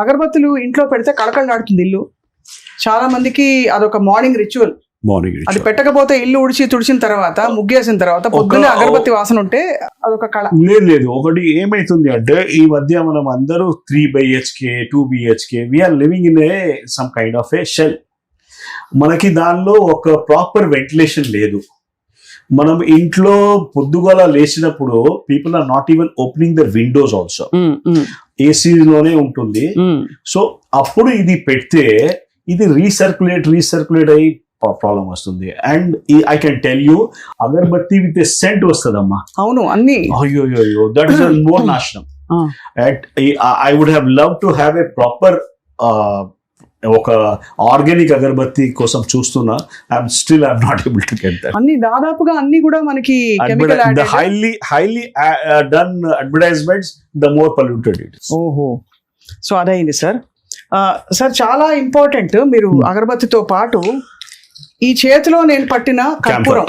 అగరబత్తులు ఇంట్లో పెడితే కళకళలాడుతుంది ఇల్లు. చాలా మందికి అదొక మార్నింగ్ రిచువల్. మార్నింగ్ అది పెట్టకపోతే ఇల్లు తుడిచిన తర్వాత ముగ్గేసిన తర్వాత పొద్దున్నే అగరబత్తి వాసన ఉంటే అదొక కళ. లేదు ఒకటి ఏమైతుంది అంటే ఈ మధ్య మనం అందరూ 3 BHK 2 BHK we are living in a some kind of a shell. మనకి దానిలో ఒక ప్రాపర్ వెంటిలేషన్ లేదు. మనం ఇంట్లో పొద్దుగల లేచినప్పుడు people are not even opening the windows also, AC లోనే ఉంటుంది. సో అప్పుడు ఇది పెడితే ఇది రీసర్క్యులేట్ అయ్యి ప్రాబ్లం వస్తుంది. And I can tell you agarbatti with a scent వస్తుందమ్మా. అవును, అన్ని అయ్యో దట్ ఇస్ మోర్ నాశనం. I would have love to have a proper ఒక ఆర్గానిక్ అగర్బత్తి కోసం చూస్తున్నా. I'm not able to get that. అన్ని దాదాపుగా అన్ని కూడా మనకి chemical ad, highly done advertisements, the more polluted it is. ఓహో, సో అదైంది సార్. సార్ చాలా ఇంపార్టెంట్, మీరు అగరబత్తితో పాటు ఈ చేతిలో నేను పట్టిన కర్పూరం,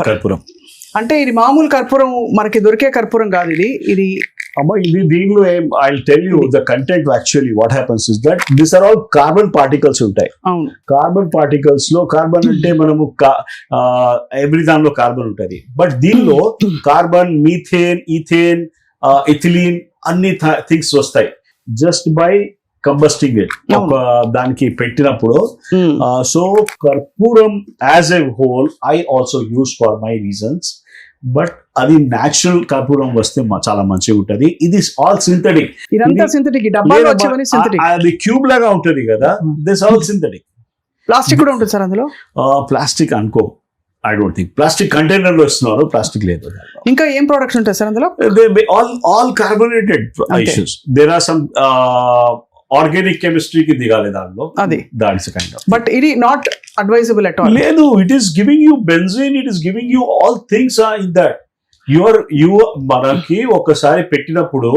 కర్పూరం అంటే ఇది మామూలు కర్పూరం, మనకి దొరికే కర్పూరం కాదు ఇది. అమ్మా ఇది దీనిలో I'll tell you the content actually what happens is that these are all carbon particles ఉంటాయి. అవును, కార్బన్ పార్టికల్స్ లో కార్బన్ అంటే మనము ఎవ్రీ దానిలో కార్బన్ ఉంటుంది. బట్ దీనిలో కార్బన్, మీథేన్, ఈథేన్, ఇథిలీన్ అన్ని థింగ్స్ వస్తాయి జస్ట్ బై కంబస్టింగ్ ఇట్. ఒక దానికి పెట్టినప్పుడు. సో కర్పూరం as a whole I also use for my reasons. But అది న్యాచురల్ కర్పూరం వస్తే చాలా మంచిగా ఉంటది. ఇది ఆల్ సింథటిక్, ఇదంతా సింథటిక్, డబ్బాలో వచ్చేవన్నీ సింథటిక్. అది క్యూబ్ లాగా ఉంటది కదా, దిస్ ఆల్ సింథటిక్. ప్లాస్టిక్ కూడా ఉంటుంది సార్ అందులో? ప్లాస్టిక్ అనుకో, I don't think. Plastic container లో ఇస్తున్నారు, ప్లాస్టిక్ లేదు. ఇంకా ఏం ప్రొడక్ట్స్ ఉంటాయి సార్ అందులో? All carbonated ashes. There are some organic కెమిస్ట్రీకి దిగాలి దానిలో, అది దాట్స్ కైండ్ ఆఫ్. బట్ ఇది నాట్ అడ్వైజబుల్ అట్ ఆల్. లేదు, it is giving you benzene, it is giving you all things in that. మనకి ఒకసారి పెట్టినప్పుడు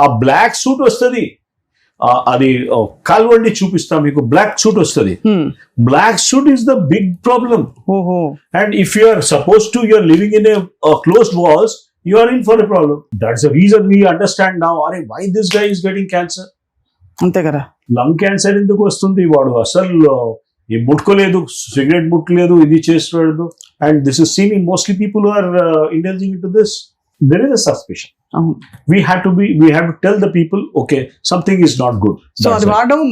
ఆ బ్లాక్ సూట్ వస్తుంది. అది కాల్వండి చూపిస్తా మీకు, బ్లాక్ సూట్ వస్తుంది. Black soot is the big problem. And if you are suppose to you are living in a closed walls, you are in for a problem. That's the reason we understand now, అరే why this guy is getting cancer. అంతే కదా, lung cancer ఎందుకు వస్తుంది? వాడు అసలు ముట్టుకోలేదు, cigarette ముట్టలేదు, ఇది చేస్తున్నాడు. And this is seen in mostly people are indulging in to this. There is a suspicion. We have to tell the people, okay, something is not good. So అది వాడడం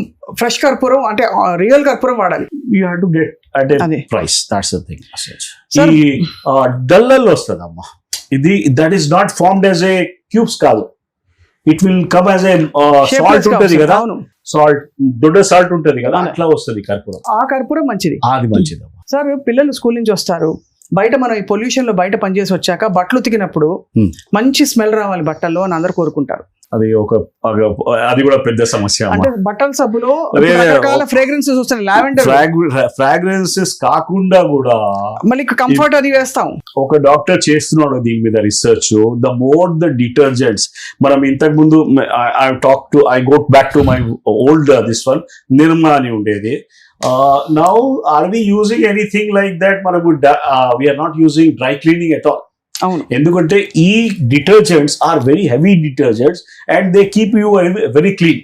fresh కర్పూరం అంటే రియల్ కర్పూరం వాడాలి. You have to get at a price. That's the thing. ఈ డల్లల్ వస్తుందమ్మా, ఇది that is not formed as a cubes కాదు. It will come as a salt ఉంటది కదా, సాల్ట్, దొడ్డ సాల్ట్ ఉంటది కదా, అట్లా వస్తుంది కర్పూరం. ఆ కర్పూరం మంచిది, అది మంచిది. సార్ పిల్లలు స్కూల్ నుంచి వస్తారు, బయట మనం ఈ పొల్యూషన్ లో బయట పనిచేసి వచ్చాక బట్టలు ఉతికినప్పుడు మంచి స్మెల్ రావాలి బట్టల్లో అని అందరు కోరుకుంటారు. అది కూడా పెద్ద సమస్య. అంటే బట్టల సబ్బులో రకరకాల ఫ్రేగ్రెన్సెస్ వస్తాయి, లావెండర్ ఫ్రాగ్రెన్సెస్ కాకుండా కూడా మళ్ళీ కంఫర్ట్ అది వేస్తాం. ఒక డాక్టర్ చేస్తున్నాడు దీని మీద research. The more the detergents, మనం ఇంతకు ముందు I go back to my old this one, Nirma అని ఉండేది. Now are we using anything like that? We are not using dry cleaning at all. ఎందుకంటే ఈ detergents are very heavy detergents and they keep you very clean.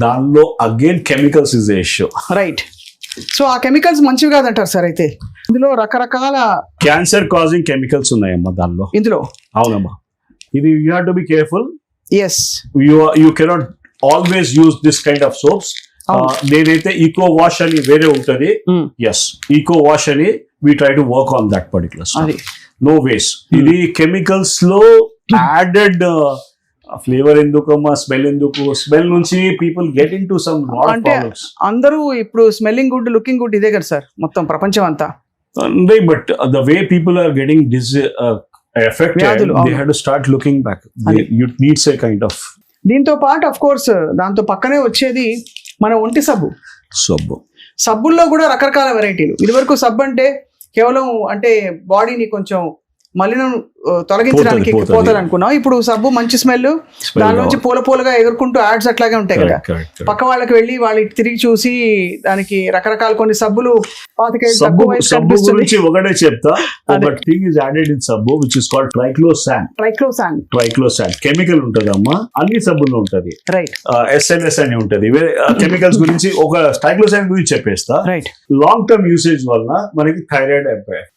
దానిలో again chemicals is issue, right? So ఆ chemicals మంచివి కాదంటారు sir. అయితే ఇందులో రకరకాల cancer causing chemicals ఉన్నాయమ్మా దానిలో, ఇందులో. అవునమ్మా, ఇది you have to be careful. Yes, you cannot always use this kind of soaps. నేనైతే ఈకో వాష్ అని వేరే ఉంటది. ఎస్, ఈకో వాష్ అని we try to work on that particular stuff. No waste. ఇది కెమికల్స్ లో యాడెడ్ ఫ్లేవర్ ఎందుకమ్మా, smell ఎందుకు? Smell నుంచి people get in to some problems. అందరూ ఇప్పుడు స్మెల్లింగ్ గుడ్, లుకింగ్ గుడ్ ఇదే కదా సార్ మొత్తం ప్రపంచం అంతా. But the way people are getting affected, they have to start looking back. You needs a kind of. దీంతో పాటు అఫ్ కోర్స్ దాంతో పక్కనే వచ్చేది మన ఒంటి సబ్బుల్లో కూడా రకరకాల వెరైటీలు. ఇది వరకు సబ్బు అంటే కేవలం అంటే బాడీని కొంచెం మలినం తొలగించడానికి పోతది. పోతుంది అనుకున్నాం. ఇప్పుడు సబ్బు మంచి స్మెల్, దాని నుంచి పూలగా ఎగురుకుంటూ యాడ్స్ అట్లాగే ఉంటాయి కదా. పక్క వాళ్ళకి వెళ్ళి వాళ్ళు తిరిగి చూసి దానికి రకరకాల కొన్ని సబ్బులు సబ్బు గురించి ఒకటే చెప్తా. ఒక థింగ్ ఇస్ యాడెడ్ ఇన్ సబ్బు which is called triclosan chemical ఉంటదమ్మా, అన్ని సబ్బుల్లో ఉంటది. రైట్. SLS అని ఉంటది. కెమికల్స్ గురించి ఒక ట్రైక్లోసాన్ గురించి చెప్పేస్తా. రైట్. లాంగ్ టర్మ్ యూసేజ్ వల్ల మనకి థైరాయిడ్ అయిపోయాయి.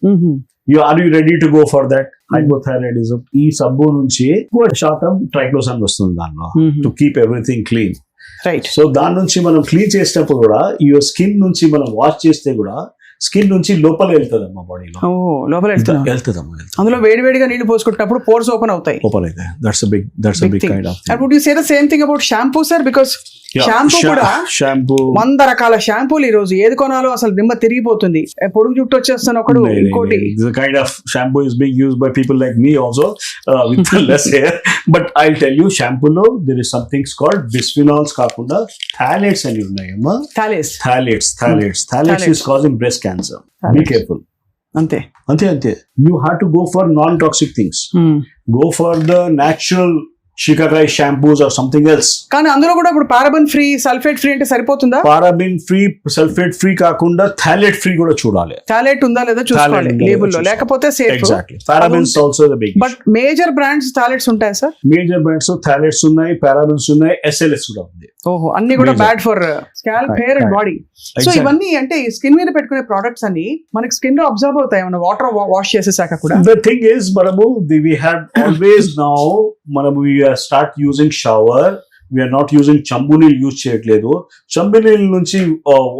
Are you ready to go for that? Hypothyroidism. ఈ సబ్బు నుంచి ఎక్కువ శాతం ట్రైక్లోసాన్ వస్తుంది దానిలో, to keep everything clean. Right. So దాని నుంచి మనం క్లీన్ చేసినప్పుడు కూడా యువర్ స్కిన్ నుంచి మనం వాష్ చేస్తే కూడా స్కిన్ నుంచి లోపల వెళ్తుంది అమ్మా, బాడీలో లోపల వెళ్తుందమ్మా. అందులో వేడివేడిగా నీళ్లు పోసుకుంటున్నప్పుడు పోర్స్ ఓపెన్ అవుతాయి. ఓపెన్ అయితే that's a big kind of thing. And would you say the same thing about shampoo, sir? Because shampoo 100 రకాల షాంపూలు ఈ రోజు ఏది కొనాలో అసలు దిమ్మ తిరిగిపోతుంది. పొడుగు జుట్టు వచ్చేస్తాను ఒకడు, ఇంకోటి. The kind of shampoo is being used by people like me also with less hair. But I'll tell you, shampoo lo there is something called bisphenols కాకుండా phthalates అని ఉన్నాయమ్మా. Phthalates is causing breast cancer. Be careful. అంతే. You have to go for non-toxic things. Go for the natural shikakai shampoos or something else. కానీ అందులో కూడా ఇప్పుడు paraben free, sulphate free అంటే సరిపోతుందా? పారాబెన్ ఫ్రీ, సల్ఫేట్ ఫ్రీ కాకుండా థాలేట్ ఫ్రీ కూడా చూడాలి. థాలేట్ ఉందా లేదా చూసుకోవాలి లేబుల్ లో, లేకపోతే safe. Exactly. Parabens also the big. But major brands phthalates ఉంటాయి సార్? మేజర్ బ్రాండ్స్ థాలేట్స్ ఉన్నాయి, పారాబెన్స్ ఉన్నాయి, SLS కూడా ఉంది. ఓహో, అన్ని కూడా bad for scalp, hair and body. So ఇవన్నీ అంటే ఈ స్కిన్ మీద పెట్టుకునే ప్రొడక్ట్స్ అన్ని మనకి స్కిన్ లో అబ్జర్వ్ అవుతాయి మన వాటర్ వాష్ చేసేసాక కూడా. ద థింగ్ ఇస్ మనము we have always now మనము we start using shower, we are not using చంబు నీళ్ళు యూజ్ చేయట్లేదు. చంబు నీళ్ళ నుంచి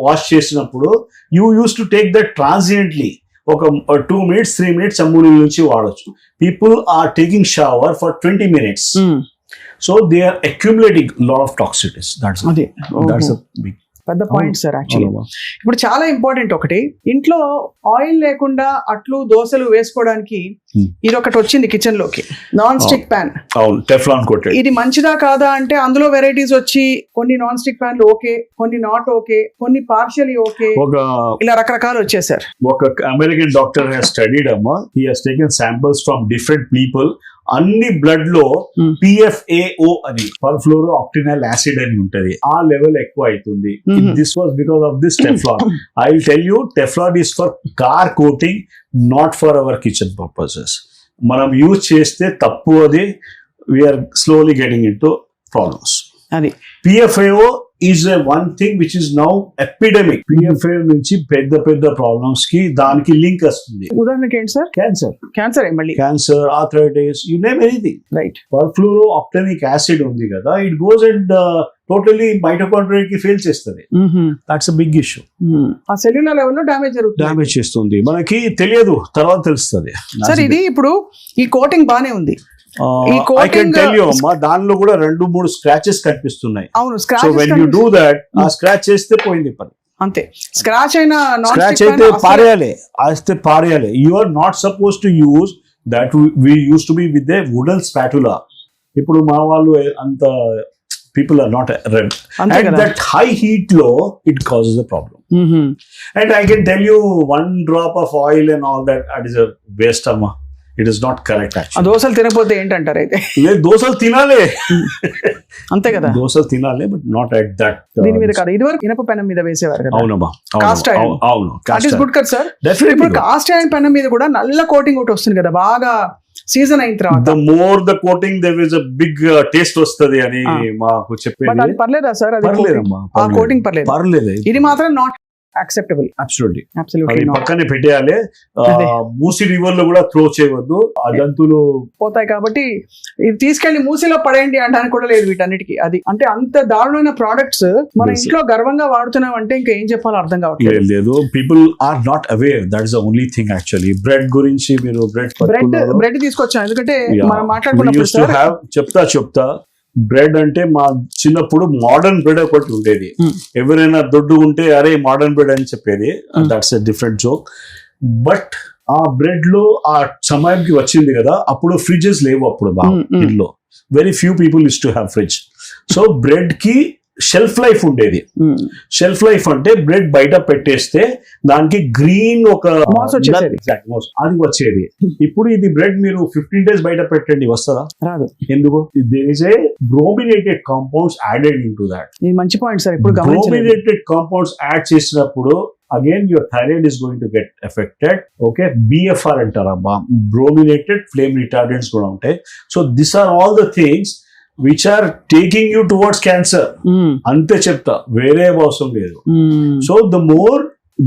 వాష్ చేసినప్పుడు you used to take that transiently. ఒక 2 minutes 3 minutes చంబు నీళ్ళ నుంచి వాడొచ్చు. People are taking shower for 20 minutes. So they are accumulating a lot of toxicities. That's a big పెద్ద పాయింట్ సార్. యాక్చువల్లీ ఇప్పుడు చాలా ఇంపార్టెంట్ ఒకటి, ఇంట్లో ఆయిల్ లేకుండా అట్లు దోశలు వేసుకోవడానికి ఇది ఒకటి వచ్చింది కిచెన్ లోకి, non stick pan. Teflon coated. ఇది మంచిదా కాదా అంటే అందులో వెరైటీస్ వచ్చి కొన్ని నాన్ స్టిక్ ప్యాన్లు ఓకే, కొన్ని నాట్ ఓకే, కొన్ని పార్షియలీ ఓకే, ఇలా రకరకాలు వచ్చేసారు. ఒక అమెరికన్ డాక్టర్ హ్యాస్ స్టడీడ్ అమ్మా, he has taken samples from different people. అన్ని బ్లడ్ లో PFAO అని, పర్ఫ్లోరో ఆక్టినల్ యాసిడ్ అని ఉంటది, ఆ లెవెల్ ఎక్కువ అవుతుంది. This was because of this Teflon. I will tell you, Teflon is for car coating, not for our kitchen purposes. మనం use చేస్తే తప్పు, అది we are slowly getting in to problems. అది PFAO is a one thing which is now epidemic. PFAO నుంచి పెద్ద problems కి దానికి link వస్తుంది. ఉదాహరణకి ఏంటి సార్? క్యాన్సర్ మళ్ళీ, cancer, arthritis, you name anything. Right. Perfluoro octanoic acid ఉంది కదా, it goes and totally mitochondria కి ఫెయిల్ చేస్తుంది. That's a big issue. ఆ సెల్యులర్ లెవెల్ లో డ్యామేజ్ చేస్తుంది, మనకి తెలియదు, తర్వాత తెలుస్తుంది. సార్ ఇది ఇప్పుడు ఈ కోటింగ్ బానే ఉంది, I can tell you అమ్మా, దానిలో కూడా 2-3 స్క్రాచెస్ కనిపిస్తున్నాయి. అవును, so when you do that, ఆ స్క్రాచ్ చేస్తే పోయింది పని. అంతే. స్క్రాచ్ అయితే పారేయాలి. You are not supposed to use that. We used to be with a wooden spatula. ఇప్పుడు మా వాళ్ళు అంత people are not red. And that high heat low, it causes a problem. And I can tell you, 1 drop of oil and all that is a waste అమ్మా. It is not correct actually. దోసలు తినకపోతే ఏంటంటారు అయితే? లేదు, దోసలు తినాలి, అంతే కదా, దోసలు తినాలి, బట్ నాట్ ఎట్ దట్. దీని మీద కాదు, ఇదివరకు ఇనప పెనం మీద వేసేవారు కదా. అవునమ్మా, కాస్ట్ ఐరన్. అవును, దట్ ఇస్ గుడ్ కదా సార్. ఇప్పుడు కాస్ట్ ఐరన్ పెనం మీద కూడా నల్ల కోటింగ్ ఒకటి వస్తుంది కదా, బాగా సీజన్ అయిన తర్వాత. The more the coating, there is a big taste వస్తది అని మాకు చెప్పేది. అది పర్లేదా సార్? అది పర్లేదమ్మా, ఆ కోటింగ్ పర్లేదు. ఇది మాత్రం నాట్ యాక్సెప్టబుల్. అబ్సల్యూట్లీ పక్కనే పెట్టేయాలి. మూసి రివర్ లో కూడా త్రో చేయవద్దు, ఆ జంతువులు పోతాయి కాబట్టి. ఇది తీసుకెళ్లి మూసిలో పడేయండి అనడానికి కూడా లేదు వీటన్నిటికీ. అది అంటే అంత దారుణమైన ప్రోడక్ట్స్ మన ఇంట్లో గర్వంగా వాడుతున్నాం అంటే ఇంకా ఏం చెప్పాలో అర్థం కావట్లేదు. లేదు, people are not aware. That is the only thing actually. Bread గురించి మీరు బ్రెడ్ తీసుకొచ్చాం, ఎందుకంటే మనం మాట్లాడుకున్నప్పుడు చెప్తా బ్రెడ్ అంటే మా చిన్నప్పుడు మోడర్న్ బ్రెడ్ ఒకటి ఉండేది. ఎవరైనా దొడ్డు ఉంటే అరే మోడర్న్ బ్రెడ్ అని చెప్పేది. That's a different joke. But ఆ బ్రెడ్ లో ఆ సమయానికి వచ్చింది కదా, అప్పుడు ఫ్రిడ్జెస్ లేవు అప్పుడు బాగా ఇంట్లో. Very few people use to have fridge. So bread కి షెల్ఫ్ లైఫ్ ఉండేది. షెల్ఫ్ లైఫ్ అంటే బ్రెడ్ బయట పెట్టేస్తే దానికి గ్రీన్ ఒక Moss వచ్చేసేది. అది వచ్చేది. ఇప్పుడు ఇది బ్రెడ్ మీరు 15 days బయట పెట్టండి, వస్తుందా? రాదు. ఎందుకు? There is a brominated compounds added in to that. ఇది మంచి పాయింట్ సార్, ఇప్పుడు గమనించలేదు. బ్రోమినేటెడ్ కాంపౌండ్స్ యాడ్ చేసినప్పుడు again your thyroid is going to get affected. Okay, BFR అంటారమ్మా, బ్రోమినేటెడ్ ఫ్లేమ్ రిటార్డెంట్స్ కూడా ఉంటాయి. So this are all the things which are taking you towards cancer. అంతే చెప్తా, వేరే అవసరం లేదు. So the more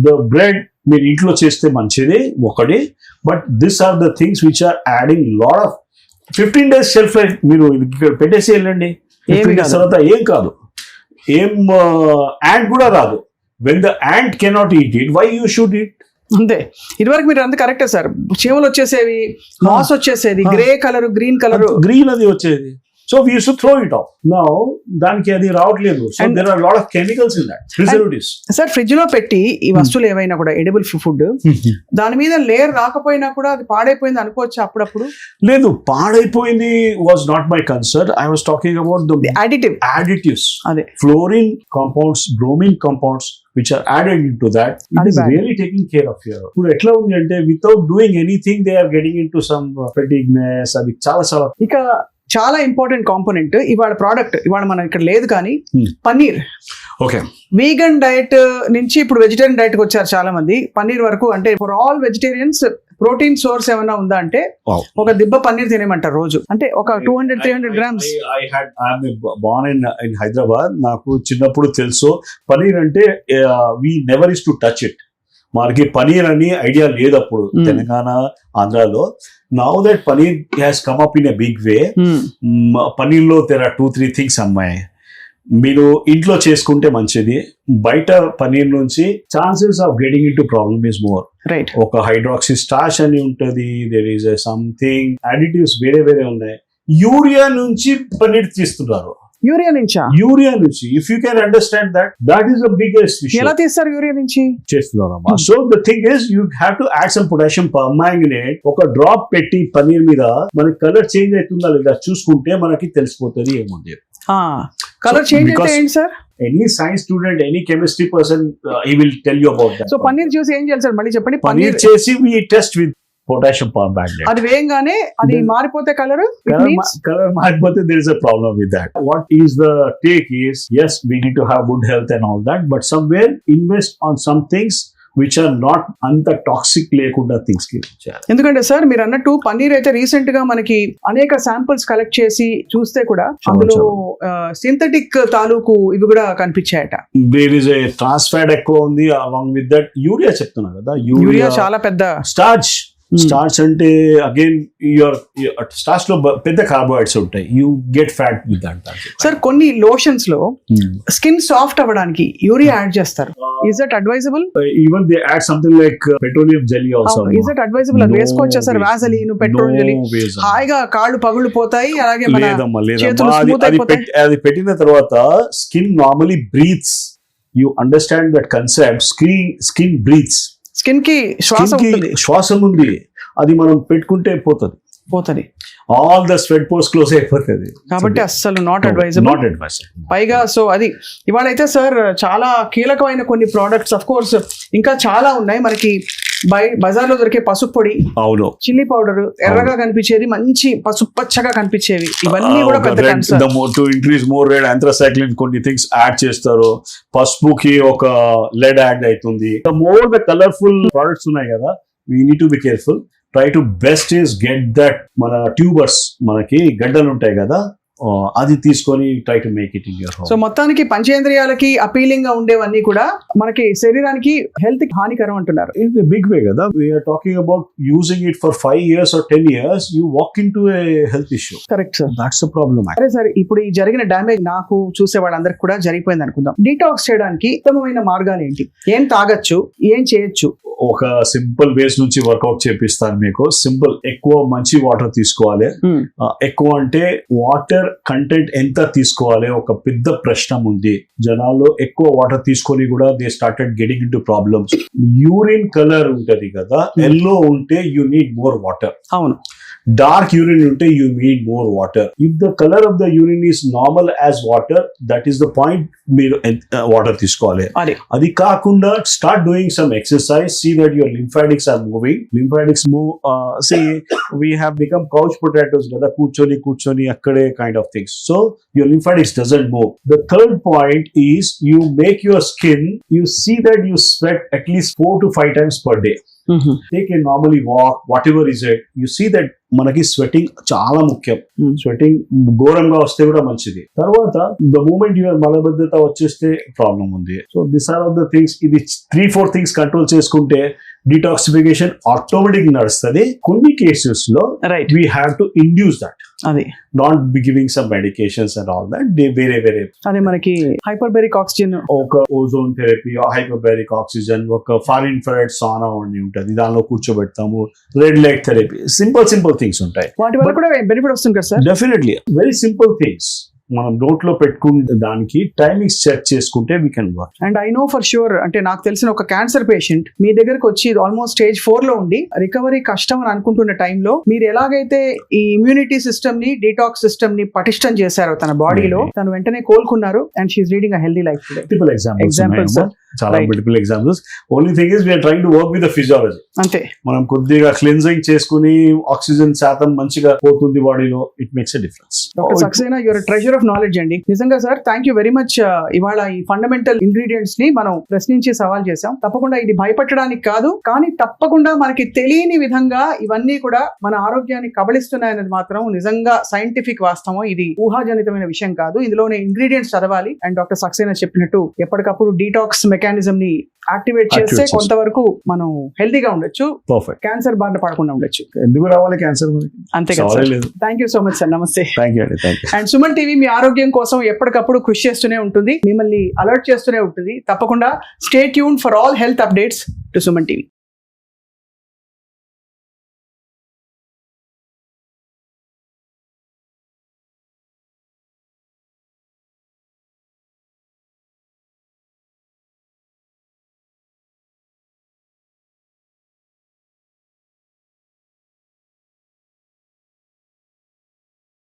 the bread మీరు ఇంట్లో చేస్తే మంచిది ఒకటి, but this are the things which are adding lot of 15 days shelf life. మీరు ఇక్కడ పెట్టేసి వెళ్ళండి, 15 days తర్వాత ఏం కాదు, ఏం యాంట్ కూడా రాదు. When the ant cannot eat it, why you should eat? అంతే. ఇదివరకు మీరు అంత కరెక్టే సార్, చీమలు వచ్చేసేవి, మాస్ వచ్చేసేది, grey colour, green colour, green అది వచ్చేది. So we used to throw it off. Now దానికి అది రావట్లేదు. So there are a lot of chemicals in that, preservatives. Sir fridge లో పెట్టి ఈ వస్తువులు ఏవైనా కూడా ఎడిబుల్ ఫుడ్ దాని మీద లేయర్ రాకపోయినా కూడా అది పాడైపోయింది అనుకోవచ్చు అప్పుడప్పుడు? లేదు, పాడైపోయింది was not my concern. I was talking about the additives. అదే Fluorine compounds, bromine compounds which are added into that. It is really taking care of your. ఇప్పుడు ఎట్లా ఉంది అంటే without doing anything they are getting into some fatigueness. అది చాలా ఇక చాలా important component ఇవాళ ప్రోడక్ట్, ఇవాళ మనం ఇక్కడ లేదు కానీ పన్నీర్. ఓకే, వీగన్ డైట్ నుంచి ఇప్పుడు వెజిటేరియన్ డైట్ కి వచ్చారు చాలా మంది. పన్నీర్ వరకు అంటే for all vegetarians protein source ఏమైనా ఉందా అంటే ఒక దిబ్బ పన్నీర్ తినేమంటారు రోజు, అంటే ఒక 200-300 grams. I'm born in Hyderabad. నాకు చిన్నప్పుడు తెలుసు పన్నీర్ అంటే we never used to touch it. మనకి పనీర్ అని ఐడియా లేదు అప్పుడు తెలంగాణ, ఆంధ్రాలో. Now that paneer has come up in a big way. Paneer లో there are 2-3 things అమ్మాయి. మీరు ఇంట్లో చేసుకుంటే మంచిది. బయట పనీర్ నుంచి chances of getting in to problem is more. Right. ఒక హైడ్రాక్సీ స్టార్చ్ అని ఉంటది, దేర్ ఈస్ సంథింగ్ అడిటివ్స్ వేరే ఉన్నాయి. యూరియా నుంచి పనీర్ తీస్తున్నారు. యూరియా నుంచి if you can understand that is the biggest issue. ఎలా తీస్తారు యూరియా నుంచి? చేస్తున్నారమ్మా. So the thing is you have to add some potassium permanganate. ఒక డ్రాప్ పెట్టి పనీర్ మీద మనకి కలర్ చేంజ్ అవుతుందా లేదా చూసుకుంటే మనకి తెలిసిపోతుంది ఏముంది. కలర్ చేంజ్ అయితే ఏంటి sir? Any science student, any chemistry person he will tell you about that. So paneer చూసి ఏం చేయాలి సార్? మళ్ళీ చెప్పండి. పన్నీర్ చేసి వి టెస్ట్ విత్ పొటాషియం పర్మాంగనేట్. అది వేయంగానే అది మారిపోతే కలర్ మారిపోతే there is a problem with that. What is the take is, yes, we need to have good health and all that, but somewhere invest on some things which are not అంత toxic లేకుండా things కి. ఎందుకంటే sir మీరు అన్నట్టు పన్నీర్ అయితే recent గా మనకి అనేక శాంపిల్స్ కలెక్ట్ చేసి చూస్తే కూడా అందులో సింథటిక్ తాలూకు ఇవి కూడా కనిపించాయట. There is a trans fat ఎక్కువ ఉంది. అలాంగ్ విత్ దట్ యూరియా చెప్తున్నా కదా, యూరియా చాలా పెద్ద స్టార్చ్ అంటే అగైన్ యువర్ స్టార్చ్ లో పెద్ద కార్బోహైడ్రేట్స్ ఉంటాయి. You get fat with that. Sir కొన్ని లోషన్స్ లో స్కిన్ సాఫ్ట్ అవ్వడానికి యూరియా యాడ్ చేస్తారు. Is that advisable? Even they add something like petroleum jelly also. Is that advisable? అది వేసుకోవచ్చా సార్? వాసలీన్, పెట్రోల్ జెల్లీ హాయిగా కాళ్ళు పగులు పోతాయి, అలాగే మన చేతులు స్మూత్ అయిపోతాయి. అది పెట్టిన తర్వాత skin normally breathes. You understand that concept. Skin breathes. Skin కి శ్వాసం ఉంది, అది మనం పెట్టుకుంటే పోతుంది. All the sweat pores close అయిపోతుంది. కాబట్టి అస్సలు నాట్ అడ్వైజబుల్. పైగా సో అది ఇవాళ అయితే సార్ చాలా కీలకమైన కొన్ని ప్రోడక్ట్స్, అఫ్ కోర్స్ ఇంకా చాలా ఉన్నాయి మనకి. బజార్ లో దొరికే పసుపు పొడి, అవును, చిల్లీ పౌడర్, ఎర్రగా కనిపించేది, మంచి పసుపు పచ్చగా కనిపించేవి, ఇవన్నీ కూడా పెద్ద concern. To increase more red ఆంథ్రాసైక్లిన్ కొన్ని థింగ్స్ యాడ్ చేస్తారు. పసుపుకి ఒక లెడ్ యాడ్ అవుతుంది. మోర్ ద కలర్ఫుల్ ప్రోడక్ట్స్ ఉన్నాయి కదా, we need to be careful. Try to best is get that. మన ట్యూబర్స్, మనకి గడ్డలు ఉంటాయి కదా, అది తీసుకొని try to make it in your home. So మొత్తానికి పంచేంద్రియాలకి అపీలింగ్ గా ఉండేవన్నీ కూడా మనకి శరీరానికి హెల్త్ కి హానికరం అంటున్నారు. ఇన్ బిగ్ వే కదా, we are talking about using it for 5 years or 10 years, you walk in to a health issue. Correct sir, that's the problem. అరే సార్, ఇప్పుడు ఈ జరిగిన డ్యామేజ్ నాకు చూసే వాళ్ళందరికి కూడా జరిగిపోయింది అనుకుందాం. డీటాక్స్ చేయడానికి ఉత్తమమైన మార్గాలు ఏంటి? ఏం తాగొచ్చు, ఏం చేయొచ్చు? ఒక సింపుల్ వేస్ నుంచి వర్కౌట్ చేపిస్తాను మీకు. సింపుల్, ఎక్కువ మంచి వాటర్ తీసుకోవాలి. ఎక్కువ అంటే వాటర్ కంటెంట్ ఎంత తీసుకోవాలి ఒక పెద్ద ప్రశ్న ఉంది. జనాల్లో ఎక్కువ వాటర్ తీసుకొని కూడా they started getting in to problems. Urine colour ఉంటది కదా, ఎల్లో ఉంటే యూ నీడ్ మోర్ వాటర్. అవును. డార్క్ యూరిన్ ఉంటే you need more water. If the colour of the urine is normal as water, that is the point, మీరు water తీసుకోవాలి. అది కాకుండా start doing some exercise, see that your lymphatics are moving. Lymphatics move, see we have become couch potatoes కదా, కూర్చొని అక్కడే kind of things. So your lymphatics doesn't move. The third point is you make your skin, you see that you sweat at least 4 to 5 times per day. Take a normally walk, whatever is it, you see that మనకి sweating చాలా ముఖ్యం. Sweating ఘోరంగా వస్తే కూడా మంచిది. తర్వాత the moment your మలబద్ధత వచ్చేస్తే problem ఉంది. So this are of the things. ఇది 3-4 థింగ్స్ కంట్రోల్ చేసుకుంటే డిటాక్సిఫికేషన్ ఆటోమేటిక్ నడుస్తుంది. కొన్ని కేసెస్ లో we have to induce that, అది not be giving some medications and all that. వేరే అదే మనకి హైపర్బెరిక్ ఆక్సిజన్, ఒక ఓజోన్ థెరపీ, హైపర్బెరిక్ ఆక్సిజన్, ఒక ఫార్ ఇన్ఫ్రారెడ్ సానా ఉండి ఉంటుంది, దానిలో కూర్చోబెడతాము. Red light therapy, simple things ఉంటాయి. వాటి వల్ల కూడా బెనిఫిట్ వస్తుంది కదా sir? Definitely, very simple things. మనం నోట్లో పెట్టుకునే దానికి టైమింగ్స్ సెట్ చేసుకుంటే we can work. And I know for sure, అంటే నాకు తెలిసిన ఒక క్యాన్సర్ పేషెంట్ మీ దగ్గరకు వచ్చి ఆల్మోస్ట్ స్టేజ్ 4 లో ఉండి రికవరీ కష్టం అని అనుకుంటున్న టైంలో మీరు ఎలాగైతే ఈ ఇమ్యూనిటీ సిస్టమ్ ని, డీటాక్స్ సిస్టమ్ ని పటిష్టం చేశారో తన బాడీలో, తను వెంటనే కోలుకున్నారు. And she is leading a healthy life today. Multiple examples, చాలా multiple examples. Only thing is we are trying to work with the physiology. అంతే, మనం కొద్దిగా క్లిన్జింగ్ చేసుకుని ఆక్సిజన్ శాతం మంచిగా పోతుంది బాడీలో, it makes a difference. Doctor Saxena, your treasure of knowledge అండి. నిజంగా sir, thank you very much. ఇవాళ ఈ ఫండమెంటల్ ఇంగ్రీడియంట్స్ ని మనం ప్రశ్నించి సవాల్ చేసాం. తప్పకుండా ఇది భయపెట్టడానికి కాదు, కానీ తప్పకుండా మనకి తెలియని విధంగా ఇవన్నీ కూడా మన ఆరోగ్యాన్ని కబళిస్తున్నాయనేది మాత్రం నిజంగా సైంటిఫిక్ వాస్తవం. ఇది ఊహాజనితమైన విషయం కాదు. ఇందులోనే ఇంగ్రీడియంట్స్ చదవాలి. అండ్ డాక్టర్ సక్సేనా చెప్పినట్టు ఎప్పటికప్పుడు డీటాక్స్ మెకానిజం ని యాక్టివేట్ చేస్తే కొంతవరకు మనం హెల్తీగా ఉండొచ్చు, క్యాన్సర్ బారిన పడకుండా ఉండొచ్చు. ఎందుకు రావాలి క్యాన్సర్? అంతే కదా. Thank you so much sir. నమస్తే. అండ్ సుమన్ టీవీ మీ ఆరోగ్యం కోసం ఎప్పటికప్పుడు కృషి చేస్తూనే ఉంటుంది, మిమ్మల్ని అలర్ట్ చేస్తూనే ఉంటుంది. తప్పకుండా stay tune for all health updates to Suman TV.